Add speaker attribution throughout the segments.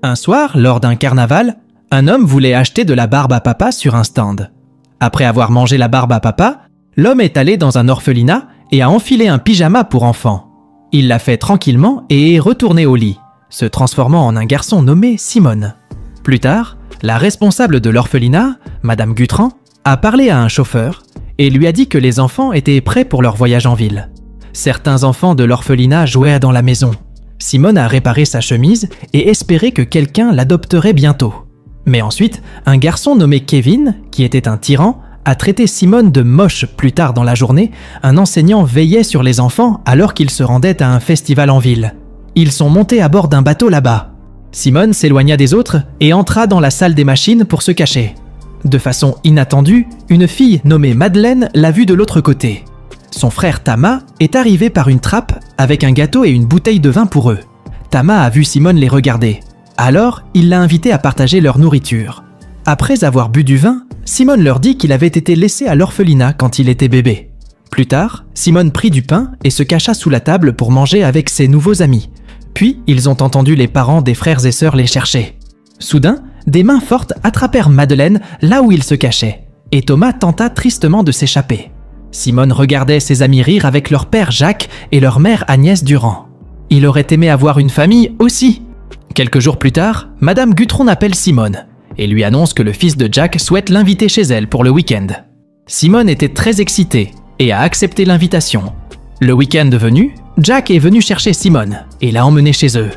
Speaker 1: Un soir, lors d'un carnaval, un homme voulait acheter de la barbe à papa sur un stand. Après avoir mangé la barbe à papa, l'homme est allé dans un orphelinat et a enfilé un pyjama pour enfant. Il l'a fait tranquillement et est retourné au lit, se transformant en un garçon nommé Simone. Plus tard, la responsable de l'orphelinat, Madame Gutran, a parlé à un chauffeur et lui a dit que les enfants étaient prêts pour leur voyage en ville. Certains enfants de l'orphelinat jouaient dans la maison. Simone a réparé sa chemise et espérait que quelqu'un l'adopterait bientôt. Mais ensuite, un garçon nommé Kevin, qui était un tyran, a traité Simone de moche. Plus tard dans la journée, un enseignant veillait sur les enfants alors qu'ils se rendaient à un festival en ville. Ils sont montés à bord d'un bateau là-bas. Simone s'éloigna des autres et entra dans la salle des machines pour se cacher. De façon inattendue, une fille nommée Madeleine l'a vue de l'autre côté. Son frère Tama est arrivé par une trappe avec un gâteau et une bouteille de vin pour eux. Tama a vu Simone les regarder. Alors, il l'a invité à partager leur nourriture. Après avoir bu du vin, Simone leur dit qu'il avait été laissé à l'orphelinat quand il était bébé. Plus tard, Simone prit du pain et se cacha sous la table pour manger avec ses nouveaux amis. Puis, ils ont entendu les parents des frères et sœurs les chercher. Soudain, des mains fortes attrapèrent Madeleine là où il se cachait, et Thomas tenta tristement de s'échapper. Simone regardait ses amis rire avec leur père Jacques et leur mère Agnès Durand. Il aurait aimé avoir une famille aussi. Quelques jours plus tard, Madame Gutron appelle Simone et lui annonce que le fils de Jack souhaite l'inviter chez elle pour le week-end. Simone était très excitée et a accepté l'invitation. Le week-end venu, Jack est venu chercher Simone et l'a emmené chez eux.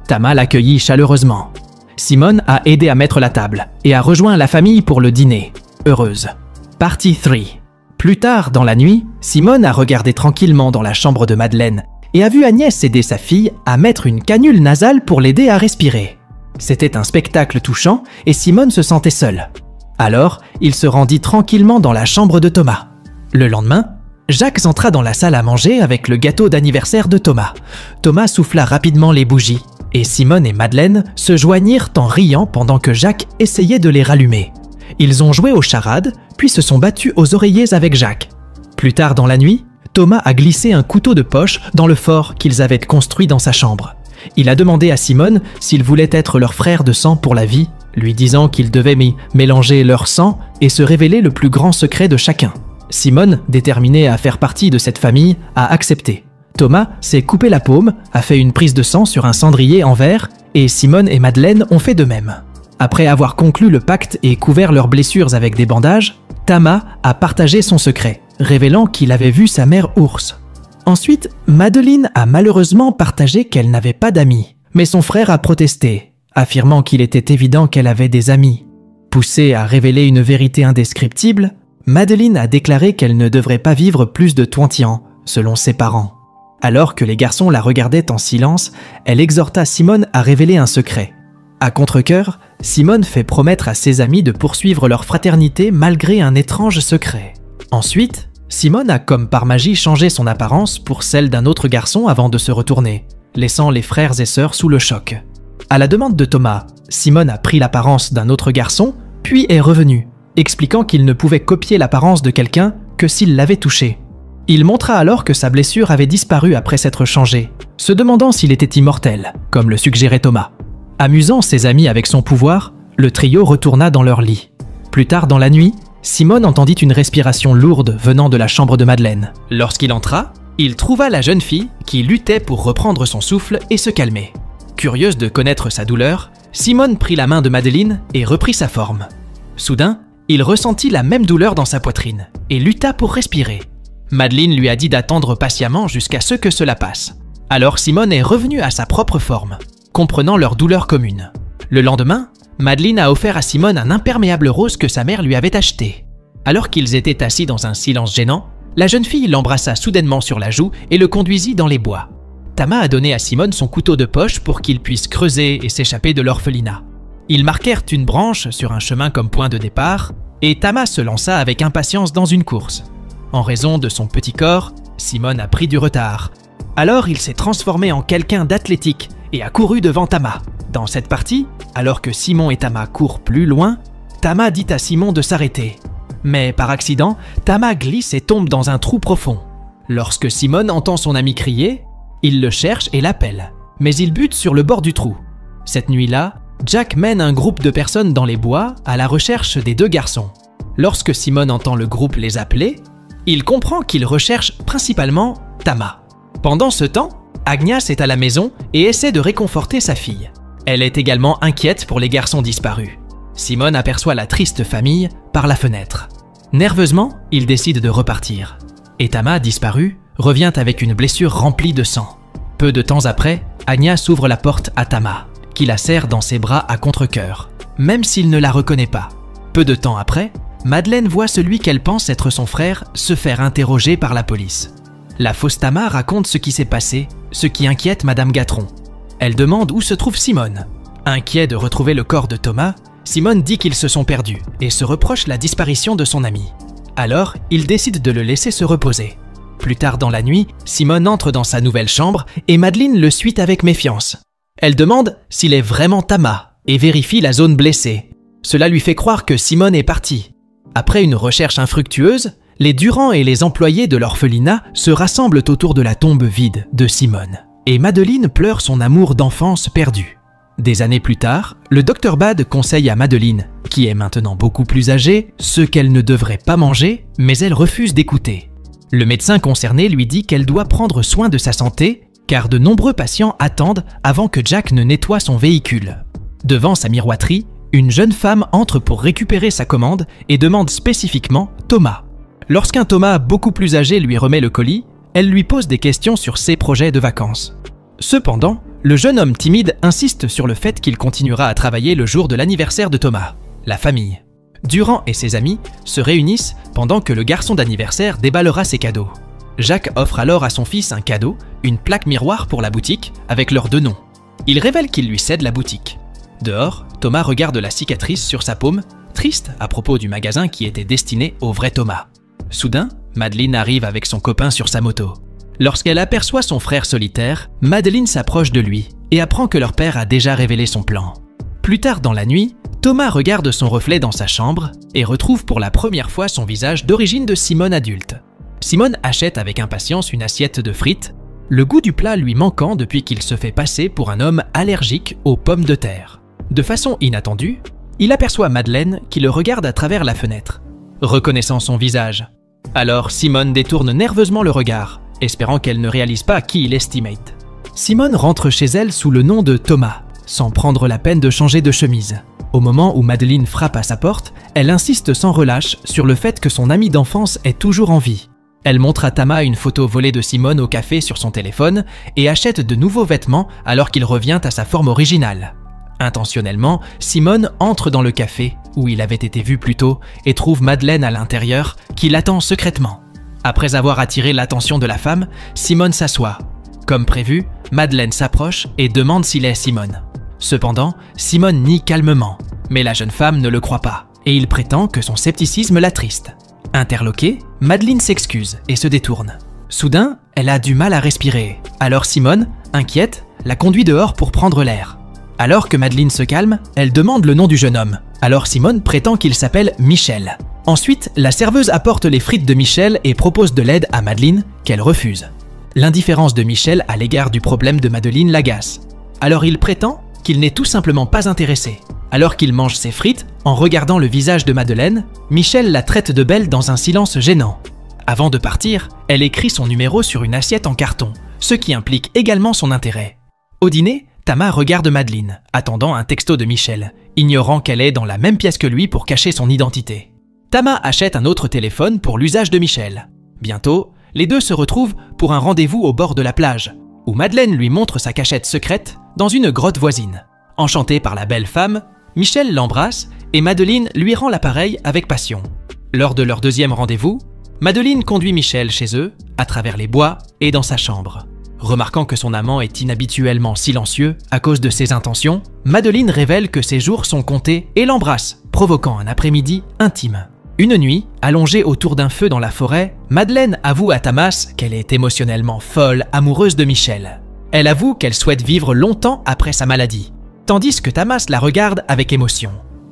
Speaker 1: Tama l'accueillit chaleureusement. Simone a aidé à mettre la table et a rejoint la famille pour le dîner. Heureuse. Partie 3. Plus tard dans la nuit, Simone a regardé tranquillement dans la chambre de Madeleine et a vu Agnès aider sa fille à mettre une canule nasale pour l'aider à respirer. C'était un spectacle touchant et Simone se sentait seule. Alors, il se rendit tranquillement dans la chambre de Thomas. Le lendemain, Jacques entra dans la salle à manger avec le gâteau d'anniversaire de Thomas. Thomas souffla rapidement les bougies et Simone et Madeleine se joignirent en riant pendant que Jacques essayait de les rallumer. Ils ont joué aux charades, puis se sont battus aux oreillers avec Jacques. Plus tard dans la nuit, Thomas a glissé un couteau de poche dans le fort qu'ils avaient construit dans sa chambre. Il a demandé à Simone s'il voulait être leur frère de sang pour la vie, lui disant qu'ils devaient mélanger leur sang et se révéler le plus grand secret de chacun. Simone, déterminée à faire partie de cette famille, a accepté. Thomas s'est coupé la paume, a fait une prise de sang sur un cendrier en verre, et Simone et Madeleine ont fait de même. Après avoir conclu le pacte et couvert leurs blessures avec des bandages, Tama a partagé son secret, révélant qu'il avait vu sa mère ours. Ensuite, Madeleine a malheureusement partagé qu'elle n'avait pas d'amis, mais son frère a protesté, affirmant qu'il était évident qu'elle avait des amis. Poussée à révéler une vérité indescriptible, Madeleine a déclaré qu'elle ne devrait pas vivre plus de 20 ans, selon ses parents. Alors que les garçons la regardaient en silence, elle exhorta Simone à révéler un secret. À contre-cœur, Simone fait promettre à ses amis de poursuivre leur fraternité malgré un étrange secret. Ensuite, Simone a comme par magie changé son apparence pour celle d'un autre garçon avant de se retourner, laissant les frères et sœurs sous le choc. À la demande de Thomas, Simone a pris l'apparence d'un autre garçon, puis est revenu, expliquant qu'il ne pouvait copier l'apparence de quelqu'un que s'il l'avait touché. Il montra alors que sa blessure avait disparu après s'être changée, se demandant s'il était immortel, comme le suggérait Thomas. Amusant ses amis avec son pouvoir, le trio retourna dans leur lit. Plus tard dans la nuit, Simone entendit une respiration lourde venant de la chambre de Madeleine. Lorsqu'il entra, il trouva la jeune fille qui luttait pour reprendre son souffle et se calmer. Curieuse de connaître sa douleur, Simone prit la main de Madeleine et reprit sa forme. Soudain, il ressentit la même douleur dans sa poitrine et lutta pour respirer. Madeleine lui a dit d'attendre patiemment jusqu'à ce que cela passe. Alors Simone est revenue à sa propre forme, comprenant leur douleur commune. Le lendemain, Madeleine a offert à Simone un imperméable rose que sa mère lui avait acheté. Alors qu'ils étaient assis dans un silence gênant, la jeune fille l'embrassa soudainement sur la joue et le conduisit dans les bois. Tama a donné à Simone son couteau de poche pour qu'il puisse creuser et s'échapper de l'orphelinat. Ils marquèrent une branche sur un chemin comme point de départ, et Tama se lança avec impatience dans une course. En raison de son petit corps, Simone a pris du retard. Alors il s'est transformé en quelqu'un d'athlétique et a couru devant Tama. Dans cette partie, alors que Simon et Tama courent plus loin, Tama dit à Simon de s'arrêter. Mais par accident, Tama glisse et tombe dans un trou profond. Lorsque Simone entend son ami crier, il le cherche et l'appelle, mais il bute sur le bord du trou. Cette nuit-là, Jack mène un groupe de personnes dans les bois à la recherche des 2 garçons. Lorsque Simone entend le groupe les appeler, il comprend qu'ils recherchent principalement Tama. Pendant ce temps, Agnes est à la maison et essaie de réconforter sa fille. Elle est également inquiète pour les garçons disparus. Simone aperçoit la triste famille par la fenêtre. Nerveusement, il décide de repartir. Et Tama, disparu, revient avec une blessure remplie de sang. Peu de temps après, Agnes ouvre la porte à Tama, qui la serre dans ses bras à contre-cœur, même s'il ne la reconnaît pas. Peu de temps après, Madeleine voit celui qu'elle pense être son frère se faire interroger par la police. La fausse Tama raconte ce qui s'est passé, ce qui inquiète Madame Gatron. Elle demande où se trouve Simone. Inquiet de retrouver le corps de Thomas, Simone dit qu'ils se sont perdus et se reproche la disparition de son ami. Alors, il décide de le laisser se reposer. Plus tard dans la nuit, Simone entre dans sa nouvelle chambre et Madeleine le suit avec méfiance. Elle demande s'il est vraiment Tama et vérifie la zone blessée. Cela lui fait croire que Simone est partie. Après une recherche infructueuse, les Durand et les employés de l'orphelinat se rassemblent autour de la tombe vide de Simone. Et Madeleine pleure son amour d'enfance perdu. Des années plus tard, le Dr Bad conseille à Madeleine, qui est maintenant beaucoup plus âgée, ce qu'elle ne devrait pas manger, mais elle refuse d'écouter. Le médecin concerné lui dit qu'elle doit prendre soin de sa santé, car de nombreux patients attendent avant que Jack ne nettoie son véhicule. Devant sa miroiterie, une jeune femme entre pour récupérer sa commande et demande spécifiquement Thomas. Lorsqu'un Thomas beaucoup plus âgé lui remet le colis, elle lui pose des questions sur ses projets de vacances. Cependant, le jeune homme timide insiste sur le fait qu'il continuera à travailler le jour de l'anniversaire de Thomas, la famille. Durand et ses amis se réunissent pendant que le garçon d'anniversaire déballera ses cadeaux. Jack offre alors à son fils un cadeau, une plaque miroir pour la boutique avec leurs 2 noms. Il révèle qu'il lui cède la boutique. Dehors, Thomas regarde la cicatrice sur sa paume, triste à propos du magasin qui était destiné au vrai Thomas. Soudain, Madeleine arrive avec son copain sur sa moto. Lorsqu'elle aperçoit son frère solitaire, Madeleine s'approche de lui et apprend que leur père a déjà révélé son plan. Plus tard dans la nuit, Thomas regarde son reflet dans sa chambre et retrouve pour la première fois son visage d'origine de Simone adulte. Simone achète avec impatience une assiette de frites, le goût du plat lui manquant depuis qu'il se fait passer pour un homme allergique aux pommes de terre. De façon inattendue, il aperçoit Madeleine qui le regarde à travers la fenêtre, reconnaissant son visage. Alors Simone détourne nerveusement le regard, espérant qu'elle ne réalise pas qui il estimate. Simone rentre chez elle sous le nom de Thomas, sans prendre la peine de changer de chemise. Au moment où Madeleine frappe à sa porte, elle insiste sans relâche sur le fait que son ami d'enfance est toujours en vie. Elle montre à Tama une photo volée de Simone au café sur son téléphone et achète de nouveaux vêtements alors qu'il revient à sa forme originale. Intentionnellement, Simone entre dans le café où il avait été vu plus tôt et trouve Madeleine à l'intérieur qui l'attend secrètement. Après avoir attiré l'attention de la femme, Simone s'assoit. Comme prévu, Madeleine s'approche et demande s'il est Simone. Cependant, Simone nie calmement, mais la jeune femme ne le croit pas et il prétend que son scepticisme l'attriste. Interloquée, Madeleine s'excuse et se détourne. Soudain, elle a du mal à respirer. Alors Simone, inquiète, la conduit dehors pour prendre l'air. Alors que Madeleine se calme, elle demande le nom du jeune homme. Alors Simone prétend qu'il s'appelle Michel. Ensuite, la serveuse apporte les frites de Michel et propose de l'aide à Madeleine, qu'elle refuse. L'indifférence de Michel à l'égard du problème de Madeleine l'agace. Alors il prétend qu'il n'est tout simplement pas intéressé. Alors qu'il mange ses frites, en regardant le visage de Madeleine, Michel la traite de belle dans un silence gênant. Avant de partir, elle écrit son numéro sur une assiette en carton, ce qui implique également son intérêt. Au dîner, Tama regarde Madeleine, attendant un texto de Michel, ignorant qu'elle est dans la même pièce que lui pour cacher son identité. Tama achète un autre téléphone pour l'usage de Michel. Bientôt, les deux se retrouvent pour un rendez-vous au bord de la plage, où Madeleine lui montre sa cachette secrète dans une grotte voisine. Enchanté par la belle femme, Michel l'embrasse et Madeleine lui rend l'appareil avec passion. Lors de leur deuxième rendez-vous, Madeleine conduit Michel chez eux, à travers les bois et dans sa chambre. Remarquant que son amant est inhabituellement silencieux à cause de ses intentions, Madeleine révèle que ses jours sont comptés et l'embrasse, provoquant un après-midi intime. Une nuit, allongée autour d'un feu dans la forêt, Madeleine avoue à Tamas qu'elle est émotionnellement folle, amoureuse de Michel. Elle avoue qu'elle souhaite vivre longtemps après sa maladie, tandis que Tamas la regarde avec émotion.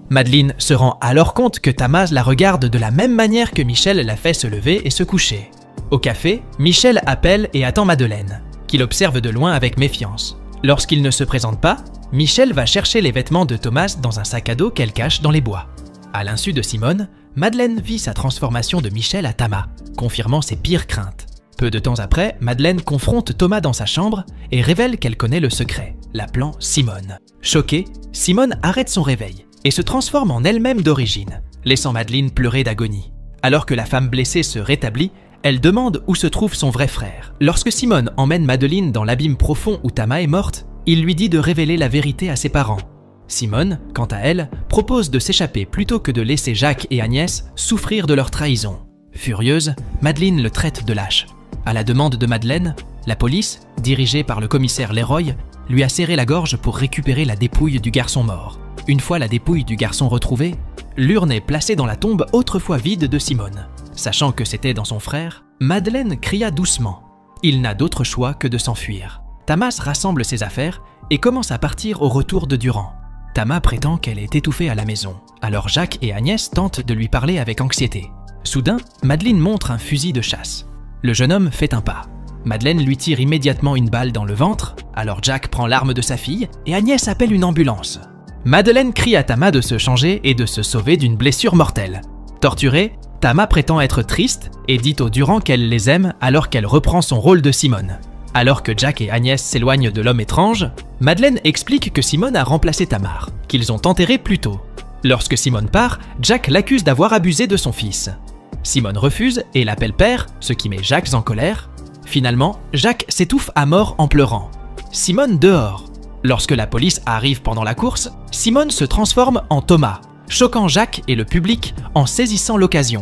Speaker 1: Madeleine se rend alors compte que Tamas la regarde de la même manière que Michel la fait se lever et se coucher. Au café, Michel appelle et attend Madeleine, qu'il observe de loin avec méfiance. Lorsqu'il ne se présente pas, Michel va chercher les vêtements de Thomas dans un sac à dos qu'elle cache dans les bois. À l'insu de Simone, Madeleine vit sa transformation de Michel à Tama, confirmant ses pires craintes. Peu de temps après, Madeleine confronte Thomas dans sa chambre et révèle qu'elle connaît le secret, l'appelant Simone. Choquée, Simone arrête son réveil et se transforme en elle-même d'origine, laissant Madeleine pleurer d'agonie. Alors que la femme blessée se rétablit, elle demande où se trouve son vrai frère. Lorsque Simone emmène Madeleine dans l'abîme profond où Tama est morte, il lui dit de révéler la vérité à ses parents. Simone, quant à elle, propose de s'échapper plutôt que de laisser Jacques et Agnès souffrir de leur trahison. Furieuse, Madeleine le traite de lâche. À la demande de Madeleine, la police, dirigée par le commissaire Leroy, lui a serré la gorge pour récupérer la dépouille du garçon mort. Une fois la dépouille du garçon retrouvée, l'urne est placée dans la tombe autrefois vide de Simone. Sachant que c'était dans son frère, Madeleine cria doucement. Il n'a d'autre choix que de s'enfuir. Tamas rassemble ses affaires et commence à partir au retour de Durand. Tama prétend qu'elle est étouffée à la maison, alors Jacques et Agnès tentent de lui parler avec anxiété. Soudain, Madeleine montre un fusil de chasse. Le jeune homme fait un pas. Madeleine lui tire immédiatement une balle dans le ventre, alors Jacques prend l'arme de sa fille et Agnès appelle une ambulance. Madeleine crie à Tama de se changer et de se sauver d'une blessure mortelle. Torturée, Tama prétend être triste et dit aux Durand qu'elle les aime alors qu'elle reprend son rôle de Simone. Alors que Jack et Agnès s'éloignent de l'homme étrange, Madeleine explique que Simone a remplacé Tamar, qu'ils ont enterré plus tôt. Lorsque Simone part, Jack l'accuse d'avoir abusé de son fils. Simone refuse et l'appelle père, ce qui met Jacques en colère. Finalement, Jacques s'étouffe à mort en pleurant. Simone dehors. Lorsque la police arrive pendant la course, Simone se transforme en Thomas, choquant Jacques et le public en saisissant l'occasion.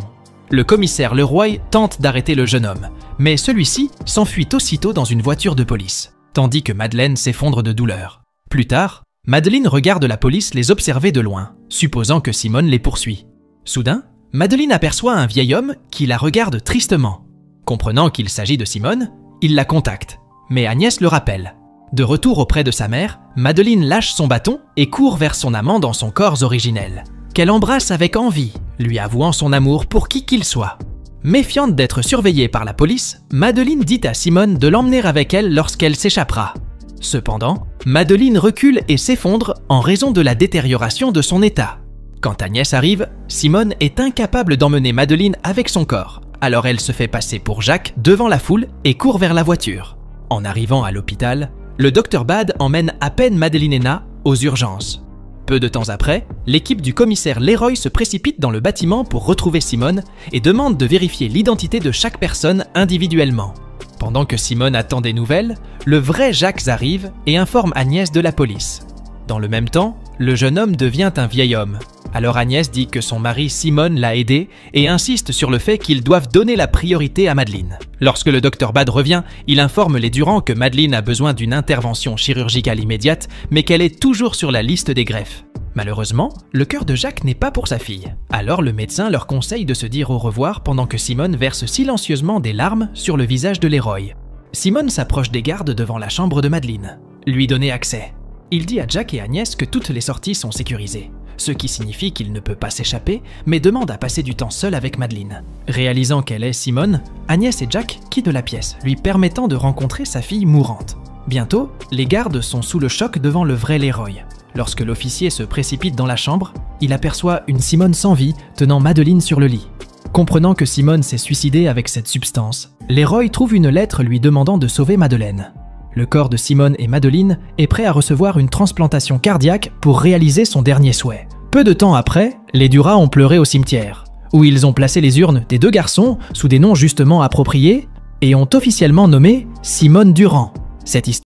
Speaker 1: Le commissaire Leroy tente d'arrêter le jeune homme, mais celui-ci s'enfuit aussitôt dans une voiture de police, tandis que Madeleine s'effondre de douleur. Plus tard, Madeleine regarde la police les observer de loin, supposant que Simone les poursuit. Soudain, Madeleine aperçoit un vieil homme qui la regarde tristement. Comprenant qu'il s'agit de Simone, il la contacte, mais Agnès le rappelle. De retour auprès de sa mère, Madeleine lâche son bâton et court vers son amant dans son corps originel, qu'elle embrasse avec envie, lui avouant son amour pour qui qu'il soit. Méfiante d'être surveillée par la police, Madeleine dit à Simone de l'emmener avec elle lorsqu'elle s'échappera. Cependant, Madeleine recule et s'effondre en raison de la détérioration de son état. Quand Agnès arrive, Simone est incapable d'emmener Madeleine avec son corps, alors elle se fait passer pour Jacques devant la foule et court vers la voiture. En arrivant à l'hôpital, le docteur Bad emmène à peine Madeleine et Na aux urgences. Peu de temps après, l'équipe du commissaire Leroy se précipite dans le bâtiment pour retrouver Simone et demande de vérifier l'identité de chaque personne individuellement. Pendant que Simone attend des nouvelles, le vrai Jacques arrive et informe Agnès de la police. Dans le même temps, le jeune homme devient un vieil homme. Alors Agnès dit que son mari Simone l'a aidé et insiste sur le fait qu'ils doivent donner la priorité à Madeleine. Lorsque le docteur Bad revient, il informe les Durand que Madeleine a besoin d'une intervention chirurgicale immédiate, mais qu'elle est toujours sur la liste des greffes. Malheureusement, le cœur de Jacques n'est pas pour sa fille. Alors le médecin leur conseille de se dire au revoir pendant que Simone verse silencieusement des larmes sur le visage de Leroy. Simone s'approche des gardes devant la chambre de Madeleine, lui donner accès. Il dit à Jack et Agnès que toutes les sorties sont sécurisées, ce qui signifie qu'il ne peut pas s'échapper, mais demande à passer du temps seul avec Madeleine. Réalisant qu'elle est Simone, Agnès et Jack quittent la pièce, lui permettant de rencontrer sa fille mourante. Bientôt, les gardes sont sous le choc devant le vrai Leroy. Lorsque l'officier se précipite dans la chambre, il aperçoit une Simone sans vie tenant Madeleine sur le lit. Comprenant que Simone s'est suicidée avec cette substance, Leroy trouve une lettre lui demandant de sauver Madeleine. Le corps de Simone et Madeleine est prêt à recevoir une transplantation cardiaque pour réaliser son dernier souhait. Peu de temps après, les Durand ont pleuré au cimetière, où ils ont placé les urnes des deux garçons sous des noms justement appropriés et ont officiellement nommé Simone Durand. Cette histoire